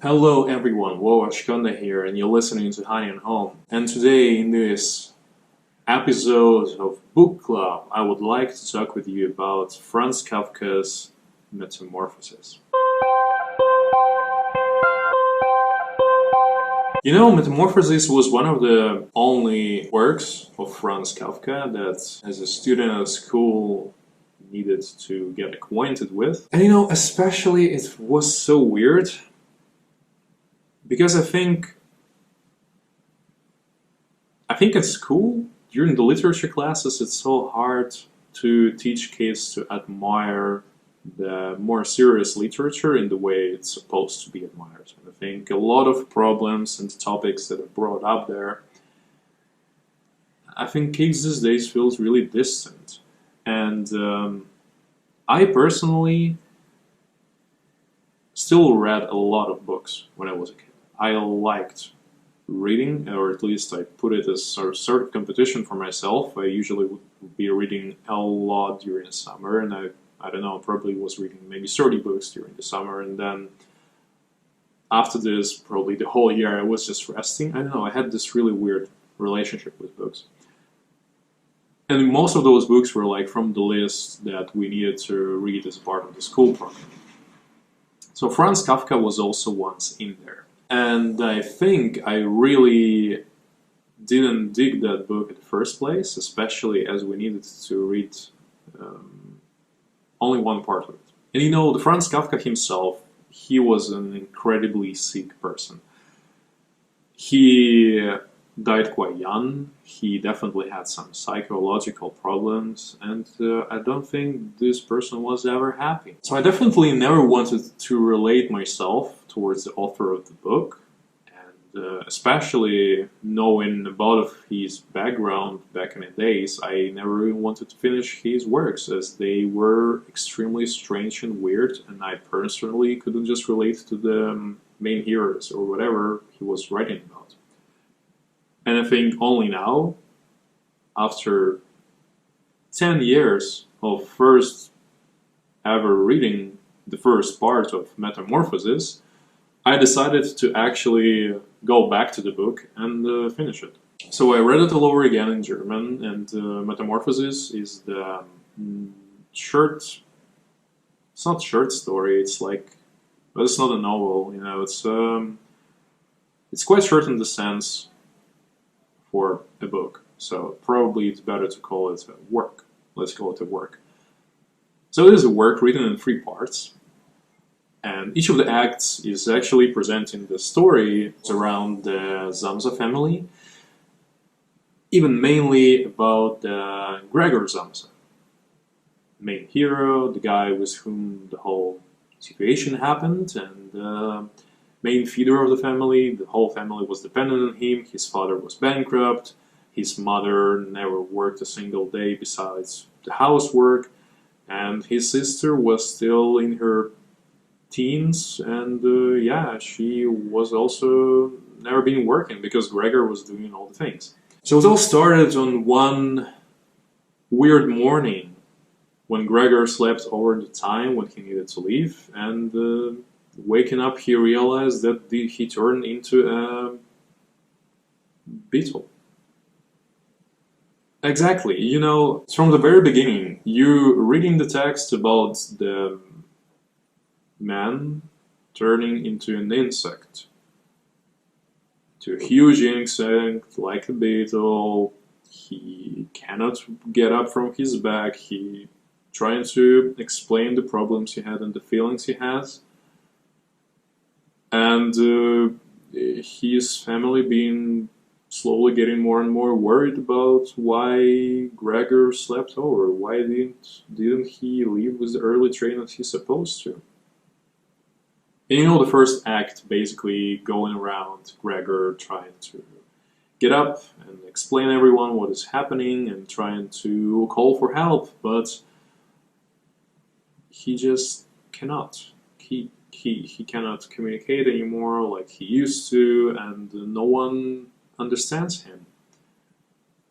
Hello everyone, Woa Ashkonda here, and you're listening to Honey and Home. And today, in this episode of Book Club, I would like to talk with you about Franz Kafka's Metamorphosis. You know, Metamorphosis was one of the only works of Franz Kafka that, as a student at school, needed to get acquainted with. And you know, especially it was so weird because I think in school, during the literature classes, it's so hard to teach kids to admire the more serious literature in the way it's supposed to be admired. And I think a lot of problems and topics that are brought up there, I think kids these days feels really distant. And I personally still read a lot of books when I was a kid. I liked reading, or at least I put it as sort of competition for myself. I usually would be reading a lot during the summer, and I don't know, probably was reading maybe 30 books during the summer, and then after this, probably the whole year I was just resting. I don't know, I had this really weird relationship with books. And most of those books were like from the list that we needed to read as part of the school program. So Franz Kafka was also once in there. And I think I really didn't dig that book in the first place, especially as we needed to read only one part of it. And you know, the Franz Kafka himself, he was an incredibly sick person. He died quite young. He definitely had some psychological problems, and I don't think this person was ever happy. So I definitely never wanted to relate myself towards the author of the book, and especially knowing about his background back in the days, I never even wanted to finish his works, as they were extremely strange and weird, and I personally couldn't just relate to the main heroes or whatever he was writing about. And I think only now, after 10 years of first ever reading the first part of Metamorphosis, I decided to actually go back to the book and finish it. So I read it all over again in German, and Metamorphosis is the short, it's not short story, it's like, but it's not a novel, you know, it's quite short in the sense for a book, so probably it's better to call it a work. Let's call it a work. So it is a work written in 3 parts, and each of the acts is actually presenting the story around the Samsa family, even mainly about Gregor Samsa, main hero, the guy with whom the whole situation happened, and main feeder of the family. The whole family was dependent on him. His father was bankrupt. His mother never worked a single day besides the housework. And his sister was still in her teens. And yeah, she was also never been working because Gregor was doing all the things. So it all started on one weird morning when Gregor slept over the time when he needed to leave. And waking up, he realized that he turned into a beetle. Exactly, you know, from the very beginning, you reading the text about the man turning into an insect, to a huge insect, like a beetle. He cannot get up from his back. He trying to explain the problems he had and the feelings he has. And his family being slowly getting more and more worried about why Gregor slept over. Why didn't he leave with the early train as he's supposed to? And you know, the first act basically going around Gregor trying to get up and explain everyone what is happening and trying to call for help, but he just cannot. He cannot communicate anymore like he used to, and no one understands him.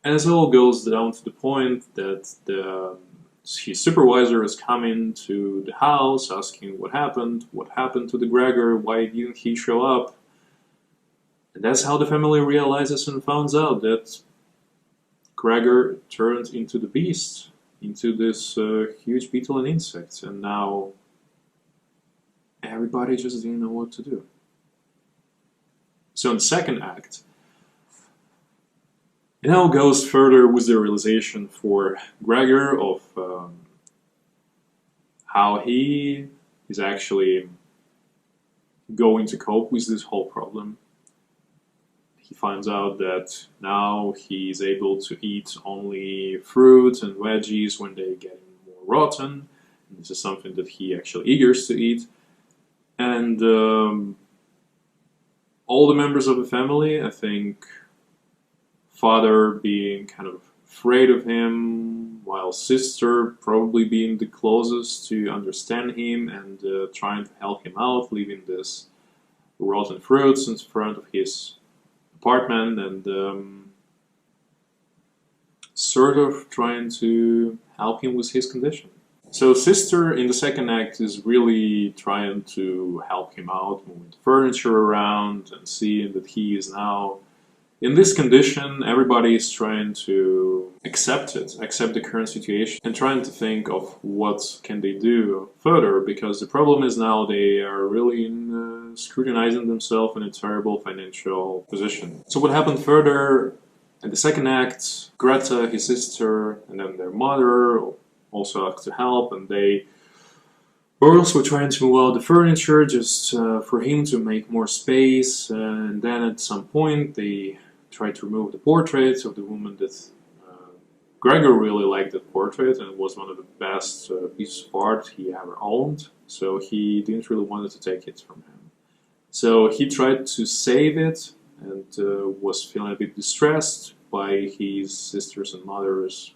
And it all goes down to the point that the his supervisor is coming to the house asking what happened to the Gregor, why didn't he show up? And that's how the family realizes and finds out that Gregor turned into the beast, into this huge beetle and insect, and now everybody just didn't know what to do. So in the second act, it now goes further with the realization for Gregor of how he is actually going to cope with this whole problem. He finds out that now he's able to eat only fruit and veggies when they're getting more rotten. And this is something that he actually eagers to eat. And all the members of the family, I think, father being kind of afraid of him, while sister probably being the closest to understand him and trying to help him out, leaving this rotten fruits in front of his apartment and sort of trying to help him with his condition. So sister in the second act is really trying to help him out, moving the furniture around and seeing that he is now in this condition. Everybody is trying to accept the current situation, and trying to think of what can they do further, because the problem is now they are really scrutinizing themselves in a terrible financial position. So what happened further in the second act, Greta, his sister, and then their mother also asked to help, and they were also trying to move out the furniture just for him to make more space, and then at some point they tried to remove the portrait of the woman that Gregor really liked, that portrait, and it was one of the best pieces of art he ever owned, so he didn't really want to take it from him. So he tried to save it and was feeling a bit distressed by his sister's and mother's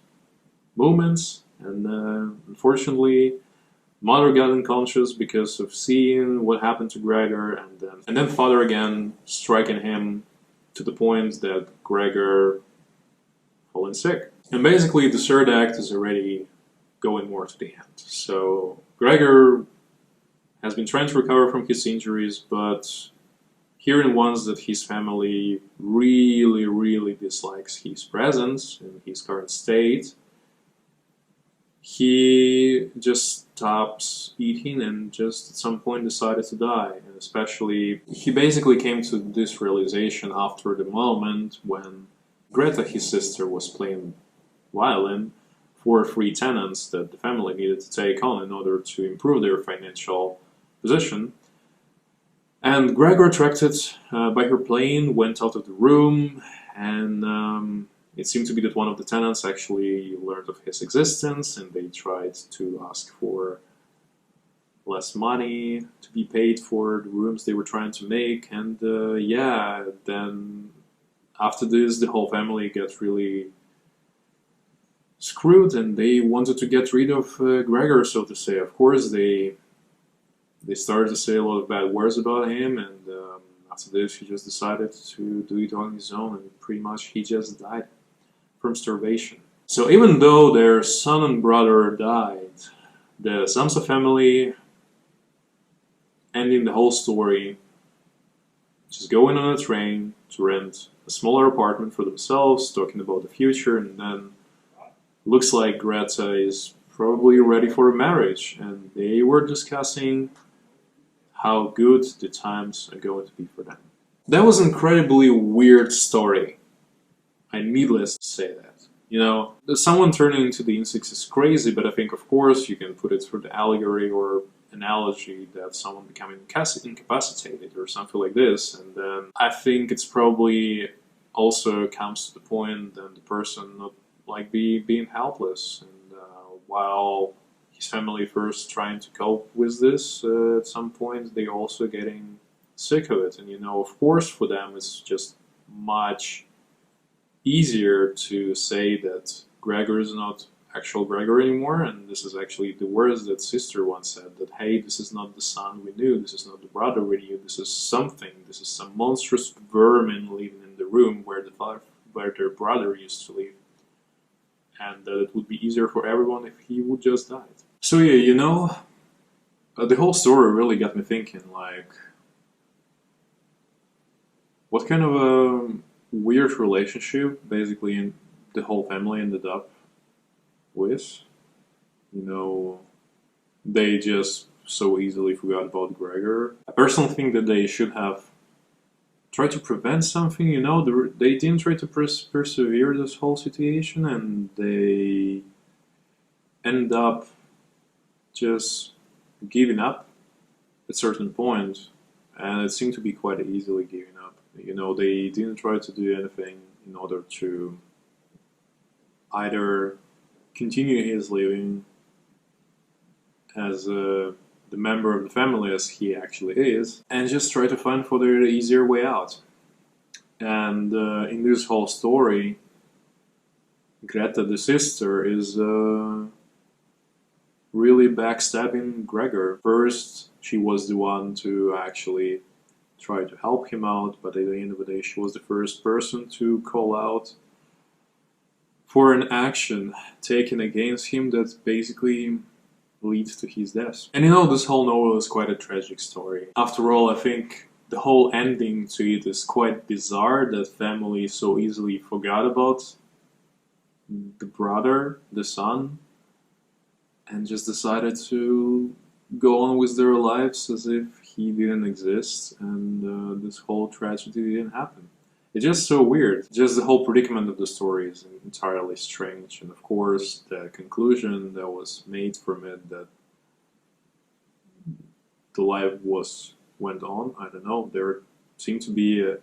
movements, and unfortunately mother got unconscious because of seeing what happened to Gregor, and then father again striking him to the point that Gregor fallen sick. And basically the third act is already going more to the end. So Gregor has been trying to recover from his injuries, but hearing once that his family really dislikes his presence in his current state, he just stops eating and just at some point decided to die. And especially, he basically came to this realization after the moment when Greta, his sister, was playing violin for 3 tenants that the family needed to take on in order to improve their financial position. And Gregor, attracted by her playing, went out of the room, and it seemed to be that one of the tenants actually learned of his existence, and they tried to ask for less money to be paid for the rooms they were trying to make. And then after this, the whole family got really screwed, and they wanted to get rid of Gregor, so to say. Of course, they started to say a lot of bad words about him, and after this, he just decided to do it on his own, and pretty much he just died from starvation. So even though their son and brother died, the Samsa family, ending the whole story, just going on a train to rent a smaller apartment for themselves, talking about the future, and then looks like Greta is probably ready for a marriage, and they were discussing how good the times are going to be for them. That was an incredibly weird story. Needless to say that. You know, someone turning into the insects is crazy, but I think, of course, you can put it through the allegory or analogy that someone becoming incapacitated or something like this, and then I think it's probably also comes to the point that the person not like being helpless, and while his family first trying to cope with this, at some point they also getting sick of it, and you know, of course, for them it's just much easier to say that Gregor is not actual Gregor anymore, and this is actually the words that sister once said, that hey, this is not the son we knew, this is not the brother we knew, this is some monstrous vermin living in the room where their brother used to live. and that it would be easier for everyone if he would just die. So yeah, you know, the whole story really got me thinking, like, what kind of a weird relationship basically the whole family ended up with. You know, they just so easily forgot about Gregor. I personally think that they should have tried to prevent something, you know, they didn't try to persevere this whole situation, and they end up just giving up at a certain point, and it seemed to be quite easily giving up. You know, they didn't try to do anything in order to either continue his living as the member of the family as he actually is, and just try to find for the easier way out. And in this whole story, Greta, the sister, is really backstabbing Gregor. First, she was the one to actually try to help him out, but at the end of the day, she was the first person to call out for an action taken against him that basically leads to his death. And you know, this whole novel is quite a tragic story. After all, I think the whole ending to it is quite bizarre, that family so easily forgot about the brother, the son, and just decided to go on with their lives as if he didn't exist, and this whole tragedy didn't happen. It's just so weird. Just the whole predicament of the story is entirely strange, and of course the conclusion that was made from it, that the life went on. I don't know, there seemed to be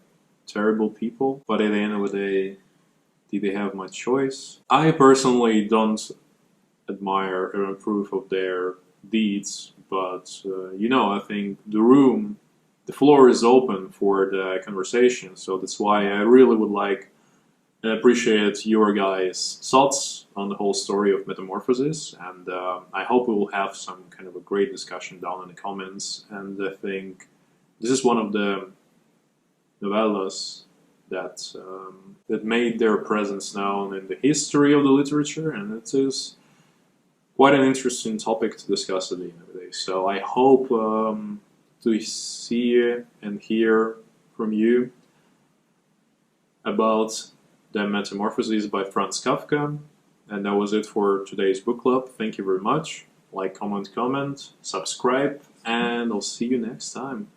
terrible people, but at the end of the day, did they have much choice? I personally don't admire or approve of their deeds, but you know, I think the floor is open for the conversation, so that's why I really would like and appreciate your guys' thoughts on the whole story of Metamorphosis, and I hope we will have some kind of a great discussion down in the comments. And I think this is one of the novellas that made their presence known in the history of the literature, and it is quite an interesting topic to discuss at the end of the day. So I hope to see and hear from you about the Metamorphosis by Franz Kafka. And that was it for today's book club. Thank you very much. Like, comment, subscribe, and I'll see you next time.